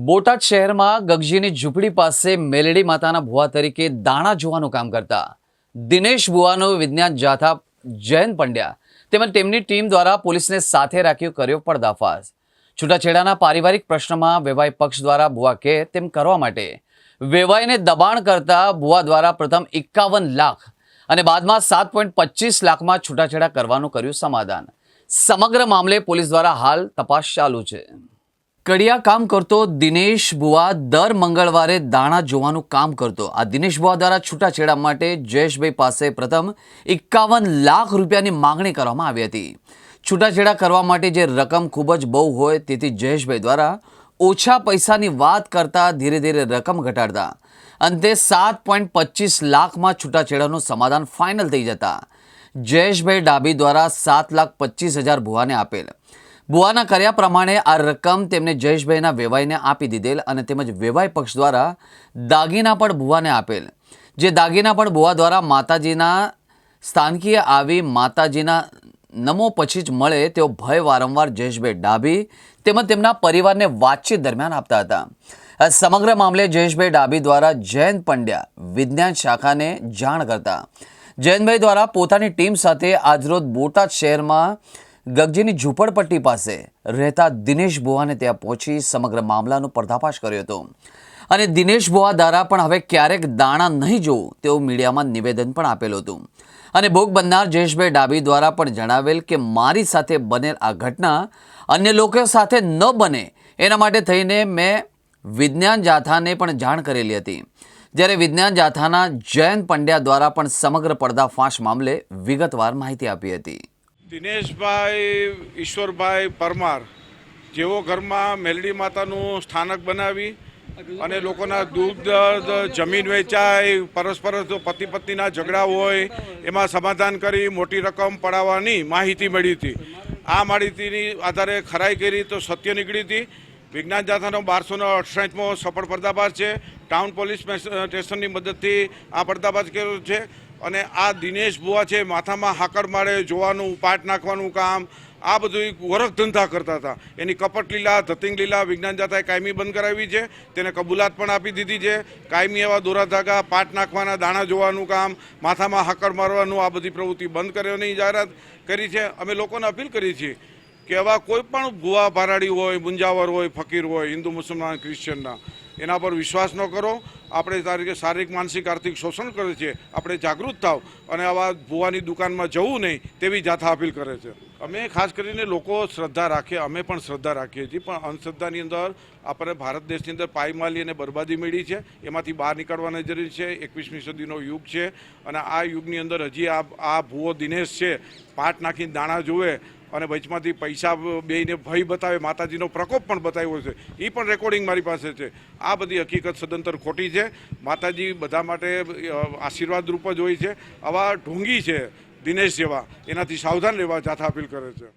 બોટાદ શહેરમાં ગગજીની ઝૂંપડી પાસે મેલડી માતાના ભુવા તરીકે દાણા જોવાનું કામ કરતા દિનેશ ભુવાનો વિજ્ઞાન જાથા જયંત પંડ્યા તેમજ તેમની ટીમ દ્વારા પોલીસને સાથે રાખ્યો કર્યો પર્દાફાશ। છૂટાછેડાના પારિવારિક પ્રશ્નમાં વેવાઈ પક્ષ દ્વારા ભુવા કહે તેમ કરવા માટે વેવાઈને દબાણ કરતા ભુવા દ્વારા પ્રથમ 51 લાખ અને બાદમાં 7.25 લાખમાં છૂટાછેડા કરવાનું કર્યું સમાધાન। સમગ્ર મામલે પોલીસ દ્વારા હાલ તપાસ ચાલુ છે। કડિયા કામ કરતો દિનેશ ભુવા દર મંગળવારે દાણા જોવાનું કામ કરતો। આ દિનેશ ભુવા દ્વારા છૂટાછેડા માટે જયેશભાઈ પાસે પ્રથમ 51 લાખ રૂપિયાની માંગણી કરવામાં આવી હતી। છૂટાછેડા કરવા માટે જે રકમ ખૂબ જ બહુ હોય તેથી જયેશભાઈ દ્વારા ઓછા પૈસાની વાત કરતા ધીરે ધીરે રકમ ઘટાડતા અંતે 7.25 લાખમાં છૂટાછેડાનું સમાધાન ફાઇનલ થઈ જતા જયેશભાઈ ડાબી દ્વારા 7,25,000 ભુવાને આપેલ। ભુવાના કર્યા પ્રમાણે આ રકમ તેમને જયેશભાઈના વેવાઈને આપી દીધેલ અને તેમજ વેવાઈ પક્ષ દ્વારા દાગીના પણ ભુવાને આપેલ। જે દાગીના પણ ભુવા દ્વારા માતાજીના સ્થાનકીય આવી માતાજીના નમો પછી જ મળે તેવો ભય વારંવાર જયેશભાઈ ડાબી તેમજ તેમના પરિવારને વાતચીત દરમિયાન આપતા હતા। આ સમગ્ર મામલે જયેશભાઈ ડાબી દ્વારા જયંત પંડ્યા વિજ્ઞાન શાખાને જાણ કરતા જયંતભાઈ દ્વારા પોતાની ટીમ સાથે આજરોજ બોટાદ શહેરમાં ગગજીની ઝૂંપડપટ્ટી પાસે રહેતા દિનેશ ભુવાને ત્યાં પહોંચી સમગ્ર મામલાનો પર્દાફાશ કર્યો હતો અને દિનેશ ભુવા દ્વારા પણ હવે ક્યારેક દાણા નહીં જોવું તેવું મીડિયામાં નિવેદન પણ આપેલું હતું અને ભોગ બનનાર જયેશભાઈ ડાબી દ્વારા પણ જણાવેલ કે મારી સાથે બનેલ આ ઘટના અન્ય લોકો સાથે ન બને એના માટે થઈને મેં વિજ્ઞાન જાથાને પણ જાણ કરેલી હતી। જ્યારે વિજ્ઞાન જાથાના જયંત પંડ્યા દ્વારા પણ સમગ્ર પર્દાફાશ મામલે વિગતવાર માહિતી આપી હતી। દિનેશભાઈ ઈશ્વરભાઈ પરમાર જેઓ ઘરમાં મેલડી માતાનું સ્થાનક બનાવી અને લોકોના દૂધ જમીન વેચાય પરસ્પર પતિ પત્નીના ઝઘડા હોય એમાં સમાધાન કરી મોટી રકમ પડાવવાની માહિતી મળી હતી। આ માહિતીની આધારે ખરાઈ કરી તો સત્ય નીકળી હતી। વિજ્ઞાન જાથાનો 1268મો સફળ પર્દાફાશ છે। ટાઉન પોલીસ સ્ટેશનની મદદથી આ પર્દાફાશ કર્યો છે અને આ દિનેશ ભુવા છે માથામાં હાકર મારે જોવાનું પાટ નાખવાનું કામ આ બધું વરખ ધંધા કરતા હતા। એની કપટ લીલા ધતિંગ લીલા વિજ્ઞાન જાથાએ કાયમી બંધ કરાવી છે। તેને કબૂલાત પણ આપી દીધી છે। કાયમી એવા દોરા ધાગા પાટ નાખવાના દાણા જોવાનું કામ માથામાં હાકર મારવાનું આ બધી પ્રવૃત્તિ બંધ કરવાની જાહેરાત કરી છે। અમે લોકોને અપીલ કરી છે કે આવા કોઈ પણ ભુવા ભારાડી હોય મુંજાવર હોય ફકીર હોય હિન્દુ મુસલમાન ક્રિશ્ચિયનના એના પર વિશ્વાસ ન કરો। આપણે શારીરિક માનસિક આર્થિક શોષણ કરે છે આપણે જાગૃત થાવ અને આવા ભુવાની દુકાનમાં જવું નહીં તેવી જાથા અપીલ કરે છે। અમે ખાસ કરીને લોકો શ્રદ્ધા રાખે અમે પણ શ્રદ્ધા રાખીએ છીએ પણ અંધશ્રદ્ધાની અંદર આપણે ભારત દેશની અંદર પાયમાલી અને બરબાદી મળી છે એમાંથી બહાર નીકળવાની જરૂર છે। 21મી સદીનો યુગ છે અને આ યુગની અંદર હજી આ ભુવો દિનેશ છે પાટ નાખીને દાણા જોવે અને વચમાંથી પૈસા બેઈને ભય બતાવે માતાજીનો પ્રકોપ પણ બતાવ્યો છે એ પણ રેકોર્ડિંગ મારી પાસે છે। આ બધી હકીકત સદંતર ખોટી છે। માતાજી બધા માટે આશીર્વાદ રૂપ જ હોય છે। આવા ઢોંગી છે દિનેશ જેવા એનાથી સાવધાન રહેવા જાથા અપીલ કરે છે।